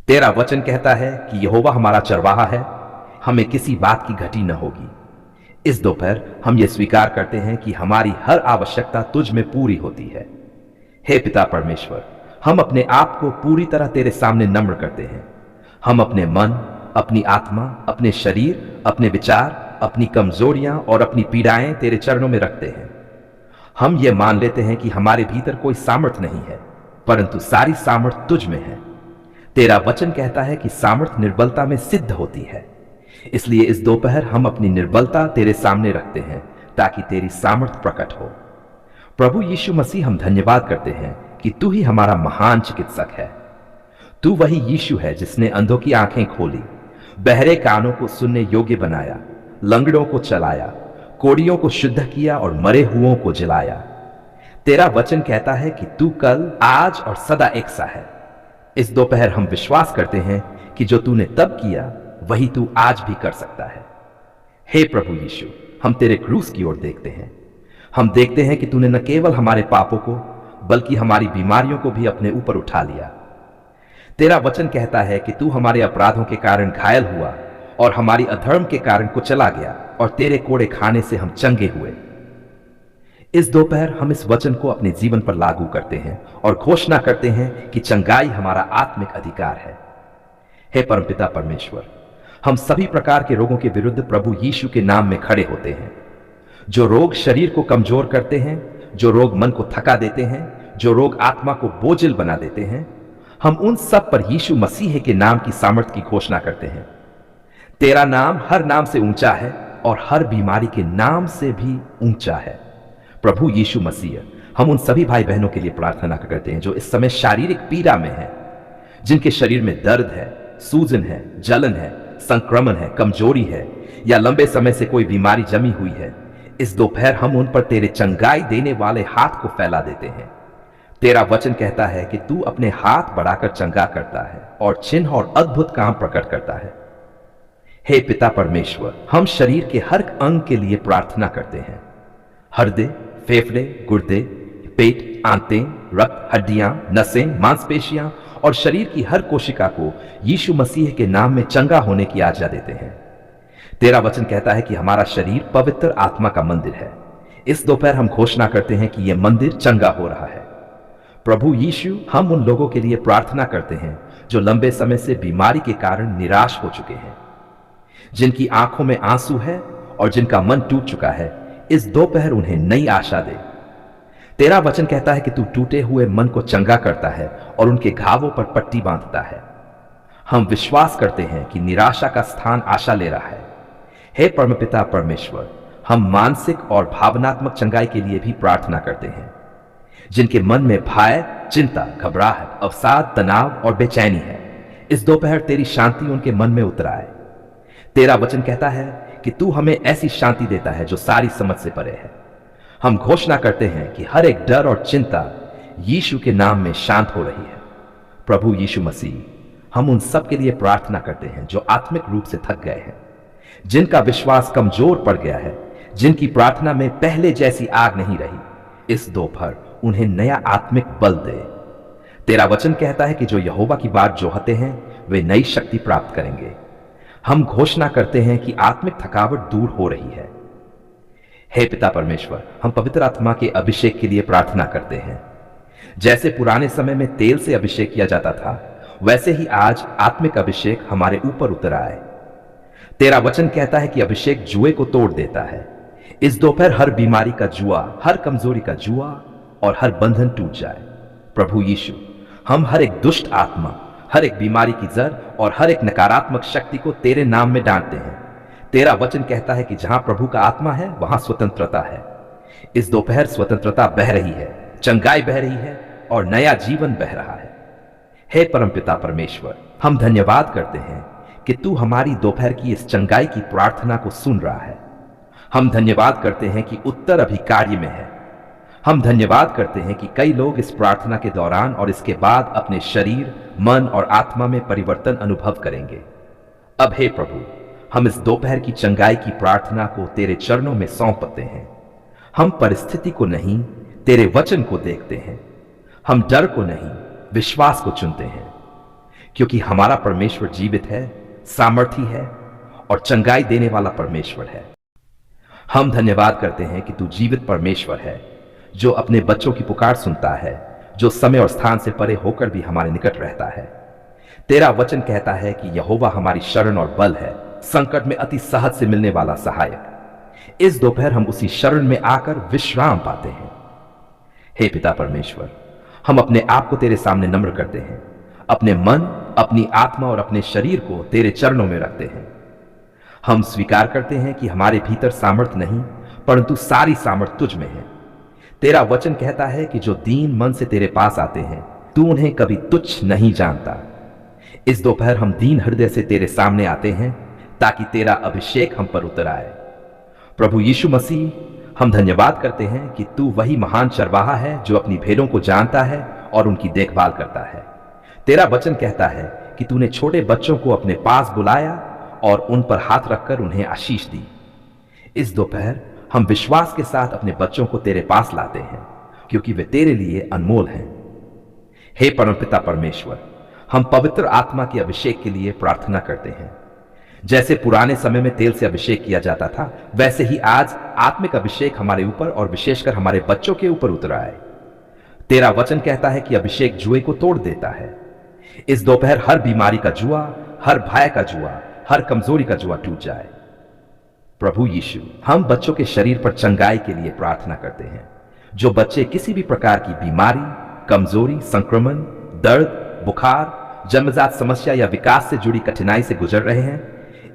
तेरा वचन कहता है कि यहोवा हमारा चरवाहा है, हमें किसी बात की घटी न होगी। इस दोपहर हम ये स्वीकार करते हैं कि हमारी हर आवश्यकता तुझ में पूरी होती है। हे पिता परमेश्वर, हम अपने आप को पूरी तरह तेरे सामने नम्र करते हैं। हम अपने मन, अपनी आत्मा, अपने शरीर, अपने विचार, अपनी कमजोरियां और अपनी पीड़ाएं तेरे चरणों में रखते हैं। हम ये मान लेते हैं कि हमारे भीतर कोई सामर्थ नहीं है, परंतु सारी सामर्थ तुझ में है। तेरा वचन कहता है कि सामर्थ निर्बलता में सिद्ध होती है। इसलिए इस दोपहर हम अपनी निर्बलता तेरे सामने रखते हैं ताकि तेरी सामर्थ प्रकट हो। प्रभु यीशु मसीह, हम धन्यवाद करते हैं कि तू ही हमारा महान चिकित्सक है। तू वही यीशु है जिसने अंधों की आंखें खोली, बहरे कानों को सुनने योग्य बनाया, लंगड़ों को चलाया, कोड़ियों को शुद्ध किया और मरे हुओं को जिलाया। तेरा वचन कहता है कि तू कल, आज और सदा एक सा है। इस दोपहर हम विश्वास करते हैं कि जो तूने तब किया वही तू आज भी कर सकता है। हे प्रभु यीशु, हम तेरे क्रूस की ओर देखते हैं। हम देखते हैं कि तूने न केवल हमारे पापों को बल्कि हमारी बीमारियों को भी अपने ऊपर उठा लिया। तेरा वचन कहता है कि तू हमारे अपराधों के कारण घायल हुआ और हमारी अधर्म के कारण कुचला गया, और तेरे कोड़े खाने से हम चंगे हुए। इस दोपहर हम इस वचन को अपने जीवन पर लागू करते हैं और घोषणा करते हैं कि चंगाई हमारा आत्मिक अधिकार है। हे परमपिता परमेश्वर, हम सभी प्रकार के रोगों के विरुद्ध प्रभु यीशु के नाम में खड़े होते हैं। जो रोग शरीर को कमजोर करते हैं, जो रोग मन को थका देते हैं, जो रोग आत्मा को बोझिल बना देते हैं, हम उन सब पर यीशु मसीह के नाम की सामर्थ की घोषणा करते हैं। तेरा नाम हर नाम से ऊंचा है और हर बीमारी के नाम से भी ऊंचा है। प्रभु यीशु मसीह, हम उन सभी भाई बहनों के लिए प्रार्थना करते हैं जो इस समय शारीरिक पीड़ा में हैं, जिनके शरीर में दर्द है, सूजन है, जलन है, संक्रमण है, कमजोरी है, या लंबे समय से कोई बीमारी जमी हुई है। इस दोपहर हम उन पर तेरे चंगाई देने वाले हाथ को फैला देते हैं। तेरा वचन कहता है कि तू अपने हाथ बढ़ाकर चंगा करता है और चिन्ह और अद्भुत काम प्रकट करता है। हे पिता परमेश्वर, हम शरीर के हर अंग के लिए प्रार्थना करते हैं। हृदय, फेफड़े, गुर्दे, पेट, आंतें, रक्त, हड्डियां, नसें, मांसपेशियां और शरीर की हर कोशिका को यीशु मसीह के नाम में चंगा होने की आज्ञा देते हैं। तेरा वचन कहता है कि हमारा शरीर पवित्र आत्मा का मंदिर है। इस दोपहर हम घोषणा करते हैं कि यह मंदिर चंगा हो रहा है। प्रभु यीशु, हम उन लोगों के लिए प्रार्थना करते हैं जो लंबे समय से बीमारी के कारण निराश हो चुके हैं, जिनकी आंखों में आंसू है और जिनका मन टूट चुका है। इस दोपहर उन्हें नई आशा दे। तेरा वचन कहता है कि तू टूटे हुए मन को चंगा करता है और उनके घावों पर पट्टी बांधता है। हम विश्वास करते हैं कि निराशा का स्थान आशा ले रहा है। हे परमपिता परमेश्वर, हम मानसिक और भावनात्मक चंगाई के लिए भी प्रार्थना करते हैं। जिनके मन में भय, चिंता, घबराहट, अवसाद, तनाव और बेचैनी है, इस दोपहर तेरी शांति उनके मन में उतर आए। तेरा वचन कहता है कि तू हमें ऐसी शांति देता है जो सारी समझ से परे है। हम घोषणा करते हैं कि हर एक डर और चिंता यीशु के नाम में शांत हो रही है। प्रभु यीशु मसीह, हम उन सब के लिए प्रार्थना करते हैं जो आत्मिक रूप से थक गए हैं, जिनका विश्वास कमजोर पड़ गया है, जिनकी प्रार्थना में पहले जैसी आग नहीं रही। इस दोपहर उन्हें नया आत्मिक बल दे। तेरा वचन कहता है कि जो यहोवा की बात जोहते हैं वे नई शक्ति प्राप्त करेंगे। हम घोषणा करते हैं कि आत्मिक थकावट दूर हो रही है। हे पिता परमेश्वर, हम पवित्र आत्मा के अभिषेक के लिए प्रार्थना करते हैं। जैसे पुराने समय में तेल से अभिषेक किया जाता था, वैसे ही आज आत्मिक अभिषेक हमारे ऊपर उतर आए। तेरा वचन कहता है कि अभिषेक जुए को तोड़ देता है। इस दोपहर हर बीमारी का जुआ, हर कमजोरी का जुआ और हर बंधन टूट जाए। प्रभु यीशु, हम हर एक दुष्ट आत्मा, हर एक बीमारी की जड़ और हर एक नकारात्मक शक्ति को तेरे नाम में डांटते हैं। तेरा वचन कहता है कि जहां प्रभु का आत्मा है वहां स्वतंत्रता है। इस दोपहर स्वतंत्रता बह रही है, चंगाई बह रही है और नया जीवन बह रहा है। हे परमपिता परमेश्वर, हम धन्यवाद करते हैं कि तू हमारी दोपहर की इस चंगाई की प्रार्थना को सुन रहा है। हम धन्यवाद करते हैं कि उत्तर अभी कार्य में है। हम धन्यवाद करते हैं कि कई लोग इस प्रार्थना के दौरान और इसके बाद अपने शरीर, मन और आत्मा में परिवर्तन अनुभव करेंगे। अब हे प्रभु, हम इस दोपहर की चंगाई की प्रार्थना को तेरे चरणों में सौंपते हैं। हम परिस्थिति को नहीं, तेरे वचन को देखते हैं। हम डर को नहीं, विश्वास को चुनते हैं, क्योंकि हमारा परमेश्वर जीवित है, सामर्थी है और चंगाई देने वाला परमेश्वर है। हम धन्यवाद करते हैं कि तू जीवित परमेश्वर है, जो अपने बच्चों की पुकार सुनता है, जो समय और स्थान से परे होकर भी हमारे निकट रहता है। तेरा वचन कहता है कि यहोवा हमारी शरण और बल है, संकट में अति सहज से मिलने वाला सहायक। इस दोपहर हम उसी शरण में आकर विश्राम पाते हैं। हे पिता परमेश्वर, हम अपने आप को तेरे सामने नम्र करते हैं, अपने मन, अपनी आत्मा और अपने शरीर को तेरे चरणों में रखते हैं। हम स्वीकार करते हैं कि हमारे भीतर सामर्थ नहीं, परंतु सारी सामर्थ तुझ में है। तेरा वचन कहता है कि जो दीन मन से तेरे पास आते हैं, तू उन्हें कभी तुच्छ नहीं जानता। इस दोपहर हम दीन हृदय से तेरे सामने आते हैं ताकि तेरा अभिषेक हम पर उतर आए। प्रभु यीशु मसीह, हम धन्यवाद करते हैं कि तू वही महान चरवाहा है जो अपनी भेड़ों को जानता है और उनकी देखभाल करता है। तेरा वचन कहता है कि तूने छोटे बच्चों को अपने पास बुलाया और उन पर हाथ रखकर उन्हें आशीष दी। इस दोपहर हम विश्वास के साथ अपने बच्चों को तेरे पास लाते हैं, क्योंकि वे तेरे लिए अनमोल हैं। हे परमपिता परमेश्वर, हम पवित्र आत्मा के अभिषेक के लिए प्रार्थना करते हैं। जैसे पुराने समय में तेल से अभिषेक किया जाता था, वैसे ही आज आत्मिक अभिषेक हमारे ऊपर और विशेषकर हमारे बच्चों के ऊपर उतर आए। तेरा वचन कहता है कि अभिषेक जुए को तोड़ देता है। इस दोपहर हर बीमारी का जुआ, हर भय का जुआ, हर कमजोरी का जुआ टूट जाए। प्रभु यीशु, हम बच्चों के शरीर पर चंगाई के लिए प्रार्थना करते हैं। जो बच्चे किसी भी प्रकार की बीमारी, कमजोरी, संक्रमण, दर्द, बुखार, जन्मजात समस्या या विकास से जुड़ी कठिनाई से गुजर रहे हैं,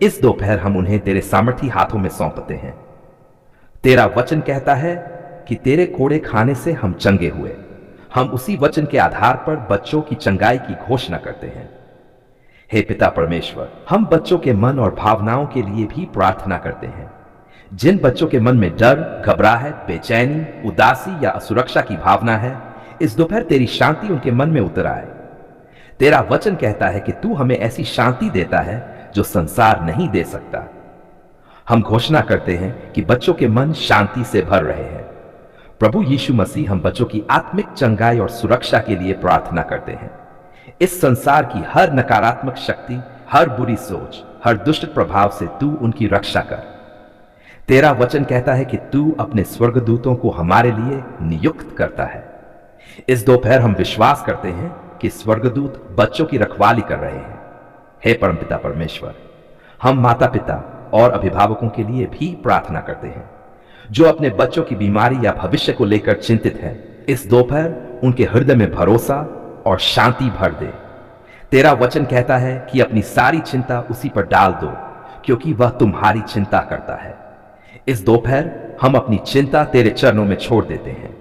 इस दोपहर हम उन्हें तेरे सामर्थी हाथों में सौंपते हैं। तेरा वचन कहता है कि तेरे कोड़े खाने से हम चंगे हुए। हम उसी वचन के आधार पर बच्चों की चंगाई की घोषणा करते हैं। हे पिता परमेश्वर, हम बच्चों के मन और भावनाओं के लिए भी प्रार्थना करते हैं। जिन बच्चों के मन में डर, घबराहट, बेचैनी, उदासी या असुरक्षा की भावना है, इस दोपहर तेरी शांति उनके मन में उतर आए। तेरा वचन कहता है कि तू हमें ऐसी शांति देता है जो संसार नहीं दे सकता। हम घोषणा करते हैं कि बच्चों के मन शांति से भर रहे हैं। प्रभु यीशु मसीह, हम बच्चों की आत्मिक चंगाई और सुरक्षा के लिए प्रार्थना करते हैं। इस संसार की हर नकारात्मक शक्ति, हर बुरी सोच, हर दुष्ट प्रभाव से तू उनकी रक्षा कर। तेरा वचन कहता है कि तू अपने स्वर्गदूतों को हमारे लिए नियुक्त करता है। इस दोपहर हम विश्वास करते हैं कि स्वर्गदूत बच्चों की रखवाली कर रहे हैं। हे परमपिता परमेश्वर, हम माता पिता और अभिभावकों के लिए भी प्रार्थना करते हैं जो अपने बच्चों की बीमारी या भविष्य को लेकर चिंतित हैं। इस दोपहर उनके हृदय में भरोसा और शांति भर दे। तेरा वचन कहता है कि अपनी सारी चिंता उसी पर डाल दो, क्योंकि वह तुम्हारी चिंता करता है। इस दोपहर हम अपनी चिंता तेरे चरणों में छोड़ देते हैं।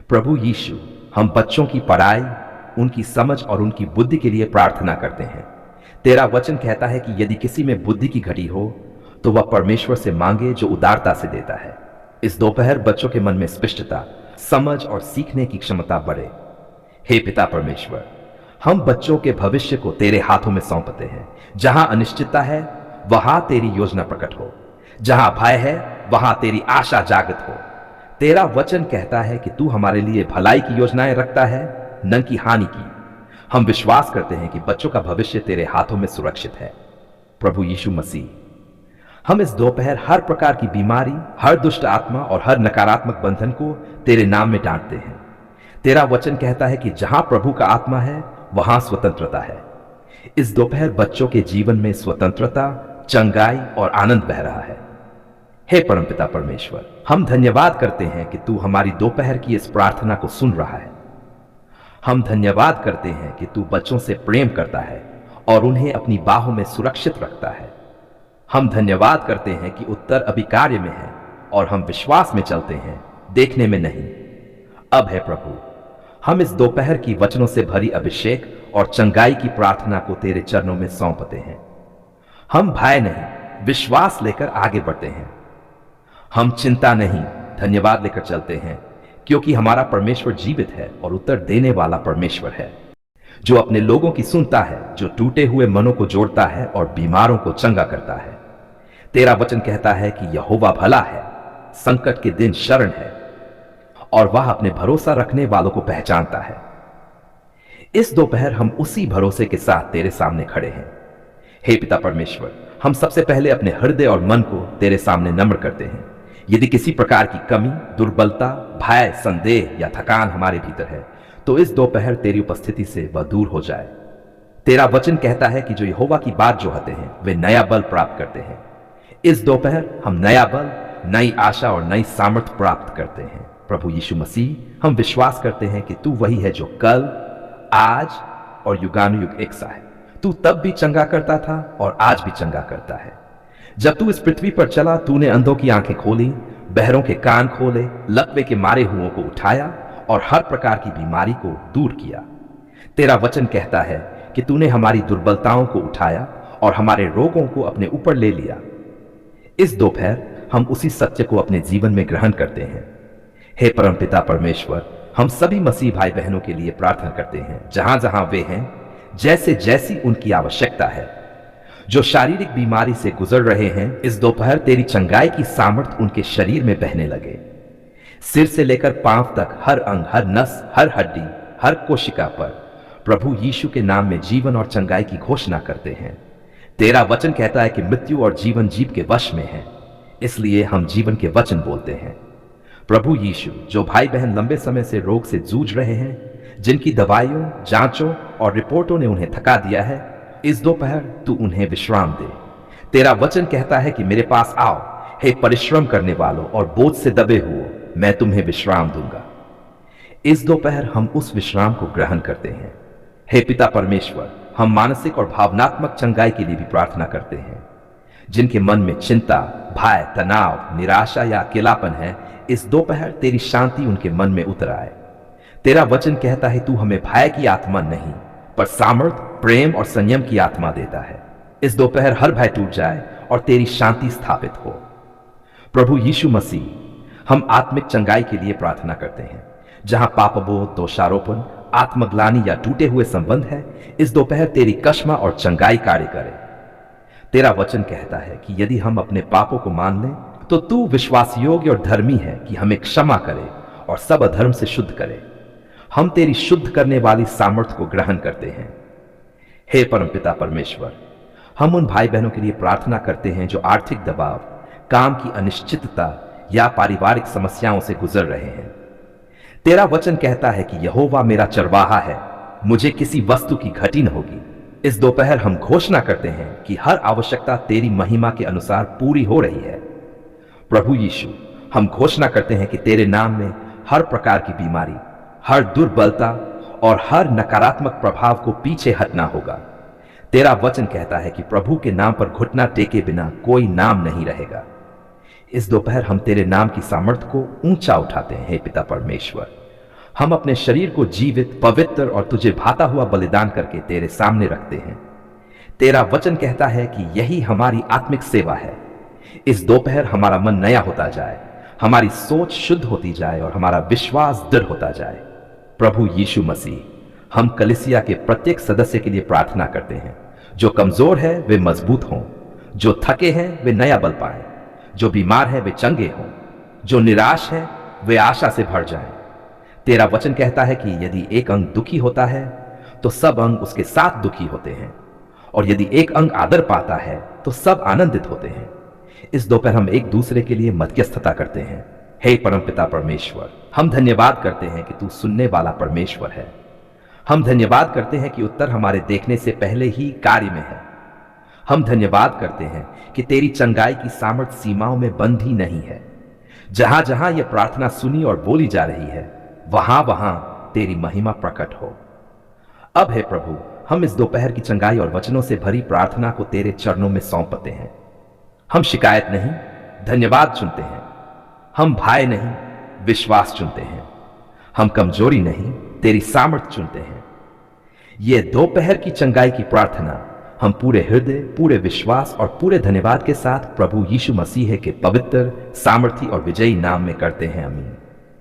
प्रभु यीशु, हम बच्चों की पढ़ाई, उनकी समझ और उनकी बुद्धि के लिए प्रार्थना करते हैं। तेरा वचन कहता है कि यदि किसी में बुद्धि की घटी हो तो वह परमेश्वर से मांगे जो उदारता से देता है। इस दोपहर बच्चों के मन में स्पष्टता, समझ और सीखने की क्षमता बढ़े। हे पिता परमेश्वर, हम बच्चों के भविष्य को तेरे हाथों में सौंपते हैं। जहां अनिश्चितता है वहां तेरी योजना प्रकट हो, जहां भय है वहां तेरी आशा जागृत हो। तेरा वचन कहता है कि तू हमारे लिए भलाई की योजनाएं रखता है, न कि हानि की। हम विश्वास करते हैं कि बच्चों का भविष्य तेरे हाथों में सुरक्षित है। प्रभु यीशु मसीह, हम इस दोपहर हर प्रकार की बीमारी, हर दुष्ट आत्मा और हर नकारात्मक बंधन को तेरे नाम में डांटते हैं। तेरा वचन कहता है कि जहां प्रभु का आत्मा है वहां स्वतंत्रता है। इस दोपहर बच्चों के जीवन में स्वतंत्रता, चंगाई और आनंद बह रहा है। हे परमपिता परमेश्वर, हम धन्यवाद करते हैं कि तू हमारी दोपहर की इस प्रार्थना को सुन रहा है। हम धन्यवाद करते हैं कि तू बच्चों से प्रेम करता है और उन्हें अपनी बाहों में सुरक्षित रखता है। हम धन्यवाद करते हैं कि उत्तर अभी कार्य में है और हम विश्वास में चलते हैं, देखने में नहीं। अब है प्रभु, हम इस दोपहर की वचनों से भरी अभिषेक और चंगाई की प्रार्थना को तेरे चरणों में सौंपते हैं। हम भय नहीं, विश्वास लेकर आगे बढ़ते हैं। हम चिंता नहीं, धन्यवाद लेकर चलते हैं, क्योंकि हमारा परमेश्वर जीवित है और उत्तर देने वाला परमेश्वर है, जो अपने लोगों की सुनता है, जो टूटे हुए मनों को जोड़ता है और बीमारों को चंगा करता है। तेरा वचन कहता है कि यहोवा भला है, संकट के दिन शरण है और वह अपने भरोसा रखने वालों को पहचानता है। इस दोपहर हम उसी भरोसे के साथ तेरे सामने खड़े हैं। हे पिता परमेश्वर, हम सबसे पहले अपने हृदय और मन को तेरे सामने नम्र करते हैं। यदि किसी प्रकार की कमी, दुर्बलता, भय, संदेह या थकान हमारे भीतर है तो इस दोपहर तेरी उपस्थिति से वह दूर हो जाए। तेरा वचन कहता है कि जो यहोवा की बात जोहते हैं वे नया बल प्राप्त करते हैं। इस दोपहर हम नया बल, नई आशा और नई सामर्थ्य प्राप्त करते हैं। प्रभु यीशु मसीह, हम विश्वास करते हैं कि तू वही है जो कल, आज और युगानुयुग एक सा है। तू तब भी चंगा करता था और आज भी चंगा करता है। जब तू इस पृथ्वी पर चला, तूने अंधों की आंखें खोली, बहरों के कान खोले, लकवे के मारे हुओं को उठाया और हर प्रकार की बीमारी को दूर किया। तेरा वचन कहता है कि तूने हमारी दुर्बलताओं को उठाया और हमारे रोगों को अपने ऊपर ले लिया। इस दोपहर हम उसी सत्य को अपने जीवन में ग्रहण करते हैं। हे परमपिता परमेश्वर, हम सभी मसीह भाई बहनों के लिए प्रार्थना करते हैं, जहां जहां वे हैं, जैसे जैसी उनकी आवश्यकता है। जो शारीरिक बीमारी से गुजर रहे हैं, इस दोपहर तेरी चंगाई की सामर्थ उनके शरीर में बहने लगे। सिर से लेकर पांव तक हर अंग, हर नस, हर हड्डी, हर कोशिका पर प्रभु यीशु के नाम में जीवन और चंगाई की घोषणा करते हैं। तेरा वचन कहता है कि मृत्यु और जीवन जीव के वश में है, इसलिए हम जीवन के वचन बोलते हैं। प्रभु यीशु, जो भाई बहन लंबे समय से रोग से जूझ रहे हैं, जिनकी दवाइयों, जांचों और रिपोर्टों ने उन्हें थका दिया है, इस दोपहर तू उन्हें विश्राम दे। तेरा वचन कहता है कि मेरे पास आओ, हे परिश्रम करने वालों और बोझ से दबे हुओ, मैं तुम्हें विश्राम दूंगा। इस दोपहर हम उस विश्राम को ग्रहण करते हैं। हे पिता परमेश्वर, हम मानसिक और भावनात्मक चंगाई के लिए भी प्रार्थना करते हैं। जिनके मन में चिंता, भय, तनाव, निराशा या अकेलापन है, इस दोपहर तेरी शांति उनके मन में उतर आए। तेरा वचन कहता है तू हमें भय की आत्मा नहीं, पर सामर्थ, प्रेम और संयम की आत्मा देता है। इस दोपहर हर भय टूट जाए और तेरी शांति स्थापित हो। प्रभु यीशु मसीह, हम आत्मिक चंगाई के लिए प्रार्थना करते हैं। जहां पापबोध, दोषारोपण, आत्मग्लानि या टूटे हुए संबंध है, इस दोपहर तेरी कश्मा और चंगाई कार्य करे। तेरा वचन कहता है कि यदि हम अपने पापों को मान लें तो तू विश्वास योग्य और धर्मी है कि हमें क्षमा करे और सब अधर्म से शुद्ध करे। हम तेरी शुद्ध करने वाली सामर्थ्य को ग्रहण करते हैं। हे परमपिता परमेश्वर, हम उन भाई बहनों के लिए प्रार्थना करते हैं जो आर्थिक दबाव, काम की अनिश्चितता या पारिवारिक समस्याओं से गुजर रहे हैं। तेरा वचन कहता है कि यहोवा मेरा चरवाहा है, मुझे किसी वस्तु की घटी न होगी। इस दोपहर हम घोषणा करते हैं कि हर आवश्यकता तेरी महिमा के अनुसार पूरी हो रही है। प्रभु यीशु, हम घोषणा करते हैं कि तेरे नाम में हर प्रकार की बीमारी, हर दुर्बलता और हर नकारात्मक प्रभाव को पीछे हटना होगा। तेरा वचन कहता है कि प्रभु के नाम पर घुटना टेके बिना कोई नाम नहीं रहेगा। इस दोपहर हम तेरे नाम की सामर्थ्य को ऊंचा उठाते हैं। हे पिता परमेश्वर, हम अपने शरीर को जीवित, पवित्र और तुझे भाता हुआ बलिदान करके तेरे सामने रखते हैं। तेरा वचन कहता है कि यही हमारी आत्मिक सेवा है। इस दोपहर हमारा मन नया होता जाए, हमारी सोच शुद्ध होती जाए और हमारा विश्वास दृढ़ होता जाए। प्रभु यीशु मसीह, हम कलीसिया के प्रत्येक सदस्य के लिए प्रार्थना करते हैं। जो कमजोर है वे मजबूत हों, जो थके हैं वे नया बल पाएं, जो बीमार है वे चंगे हों, जो निराश है वे आशा से भर जाएं। तेरा वचन कहता है कि यदि एक अंग दुखी होता है तो सब अंग उसके साथ दुखी होते हैं, और यदि एक अंग आदर पाता है तो सब आनंदित होते हैं। इस दोपहर हम एक दूसरे के लिए मध्यस्थता करते हैं। हे परमपिता परमेश्वर, हम धन्यवाद करते हैं कि तू सुनने वाला परमेश्वर है। हम धन्यवाद करते हैं कि उत्तर हमारे देखने से पहले ही कार्य में है। हम धन्यवाद करते हैं कि तेरी चंगाई की सामर्थ्य सीमाओं में बंद ही नहीं है। जहां जहां यह प्रार्थना सुनी और बोली जा रही है, वहां वहां तेरी महिमा प्रकट हो। अब हे प्रभु, हम इस दोपहर की चंगाई और वचनों से भरी प्रार्थना को तेरे चरणों में सौंपते हैं। हम शिकायत नहीं, धन्यवाद चुनते हैं। हम भय नहीं, विश्वास चुनते हैं। हम कमजोरी नहीं, तेरी सामर्थ्य चुनते हैं। यह दोपहर की चंगाई की प्रार्थना हम पूरे हृदय, पूरे विश्वास और पूरे धन्यवाद के साथ प्रभु यीशु मसीह के पवित्र, सामर्थी और विजयी नाम में करते हैं। आमीन।